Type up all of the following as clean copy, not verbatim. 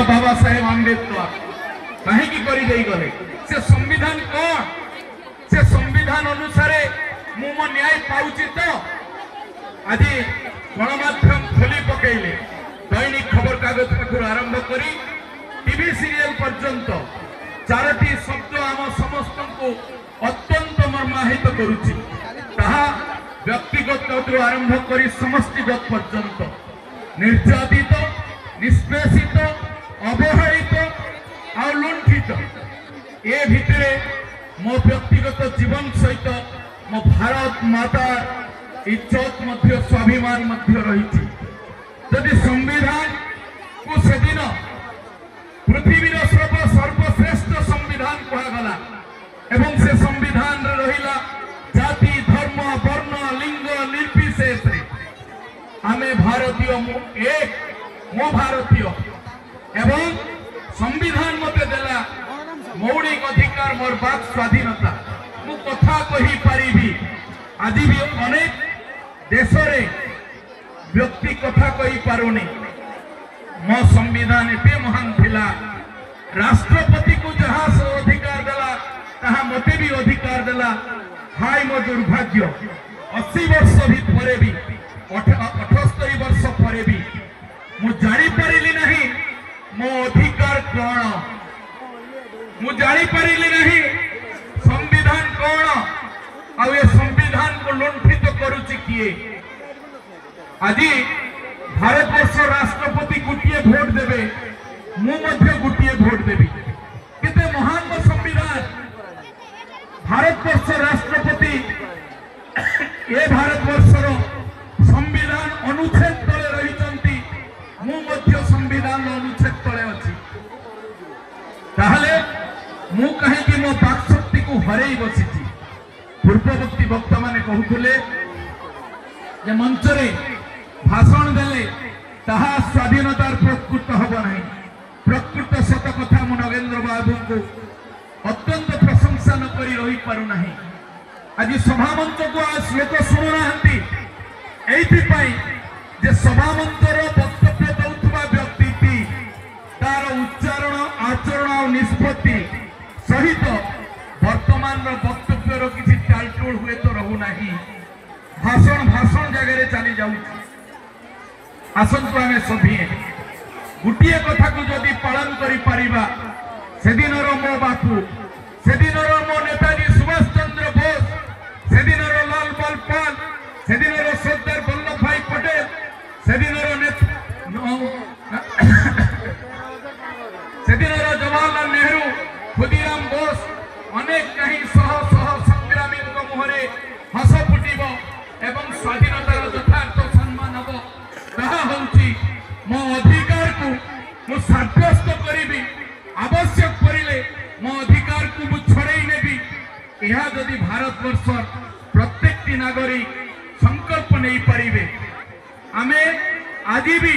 बाबा साहेब आंबेडकर कहीं गले से संविधान कौन से संविधान अनुसार मु मो न्याय पाउची तो आज गणमाध्यम खोली पकईले दैनिक खबर कागज पाखर आरंभ करी टीवी सीरियल पर्यंत चारोटी शब्द आम समस्त को अत्यंत मर्माहित करुछि ताहा व्यक्तिगत आरंभ करी समष्टिगत पर्यंत निर्यातित निष्पेषित अवहेलित और लुंठित ए भितरे मो व्यक्तिगत जीवन सहित मो भारत माता इज्जत मध्य स्वाभिमान मध्य रही यदि संविधान को सेदिन पृथ्वीर सर्वश्रेष्ठ संविधान कहगला एवं से संविधान रहिला जाति धर्म वर्ण लिंग निर्विशेष आमे भारतीय एक मो भारतीय एवं संविधान मते देला मौलिक अधिकार मोर बात स्वाधीनता मु कथा कही पारिबी आज भी अनेक देश रे व्यक्ति कथा कही पारुनी मो संविधान एते महान थिला राष्ट्रपति को जहाँ से अधिकार देला तहा मते भी अधिकार देला हाय मो दुर्भाग्य 80 वर्ष भी परे भी 78 वर्ष परे भी मु जानी पारिली नहीं मो अधिकार कौन मु जानी पारिली नहीं संविधान कौन आ ये संविधान को लुंठित करुछि किए आज भारत वर्ष राष्ट्रपति गोटे भोट देवे मु मध्य गोटे भोट देवी केते महान संविधान भारत वर्ष राष्ट्रपति ए भारत वर्षर संविधान अनुच्छेद तले रही मु मध्य संविधान अनुच्छेद तले अच्छी ताहले मु कहीं मो बाक शक्ति को हरई बसी पूर्ववर्ती वक्ता माने कहूले जे मंच रे भाषण देले ताहा स्वाधीनतार प्रकृत हब नहीं प्रकृत सत कथा मु नगेंद्र बाबू को अत्यंत प्रशंसा न करी रही पारु नहीं आज सभा मंच को आज लोक शुणुना एइथिपाई जे सभा मंचर वक्तव्य दौथुवा व्यक्ति तार उच्चारण आचरण और निष्पत्ति सहित वर्तमान वक्तव्यर किसी टालटोल हुए तो रहू नहीं भाषण भाषण जगह चली जाऊ आसंतु आमे सभी गोटे कथा को जदि पालन करि परिबा सेदिनर मो बापू सेदिनर मो नेताजी सुभाष चंद्र बोस सेदिनर लाल बाल पाल सेदिनर सरदार वल्लभ भाई पटेल सेदिनर सेदिनर जवाहरलाल नेहरू खुदीराम बोस अनेक कहीं सह सह संग्रामी मुहरे हस फुटब एवं स्वाधीनतार यथार्थ सम्मान हम ताहा होउची मो अधिकार को मु साब्यस्त करी आवश्यक पड़े मो अधिकार को मु छड़ई नेबी यह जदि भारत वर्ष प्रत्येक नागरिक संकल्प नहीं पारिबे आमे आज भी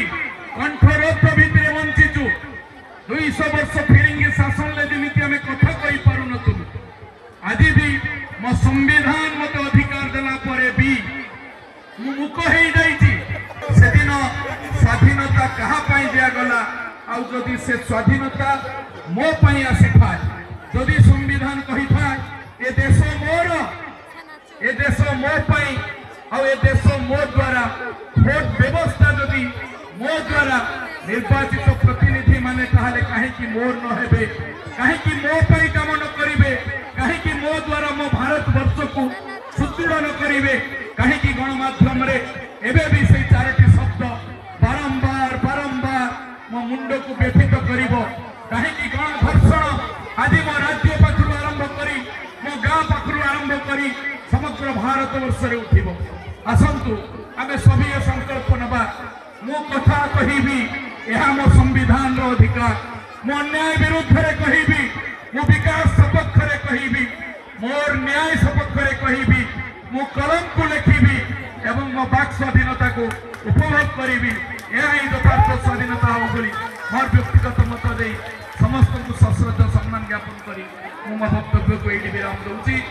कंठरोध भितर बंचीचु 200 वर्ष फिरिंगी शासन ले जमी आम कथा कही पारु नथुलु आज भी मो संविधान मत अधिकार देला परे भी मुख हो जाइछि सेदिन स्वाधीनता कहा पाई दिया गला आउ जदि से स्वाधीनता मो पाई आसी थाए जदि संविधान कही थाए ए देश मोर ए देश मो पाई आउ ए देश मो द्वारा भोट व्यवस्था जदि मो द्वारा निर्वाचित प्रतिनिधि माने ताहले काहे कि मोर न हेबे काहे कि मो पाई काम न करिवे काहे कि मो द्वारा मो भारत वर्ष को सुदृढ़ न करिवे काहे कि गणमाध्यम रे एबे भी से चारोटी शब्द बारंबार बारंबार मो मुंड को व्यथित करिवो काहे कि गणधर्षण आज मो राज्य पाखरु आरंभ करी मो गाँ पाखरु आरंभ करी समग्र भारत वर्ष रे उठिबो आसंतु आमे सभी संकल्प नबा मो कथा कहिबी यह मो संविधान रो अधिकार मो अन्याय विरुद्ध रे कहिबी मो विकास सपक्ष रे कहिबी मोर न्याय सपक्ष रे कहिबी मो कलम को लिखिबी एवं मो बाक स्वाधीनता को उपभोग करिबी यह ही यथार्थ स्वाधीनता हो बोली मोर व्यक्तिगत मत दे समस्त को सश्रद्धा सम्मान ज्ञापन करी मो वक्तव्य को एडी विराम दउची।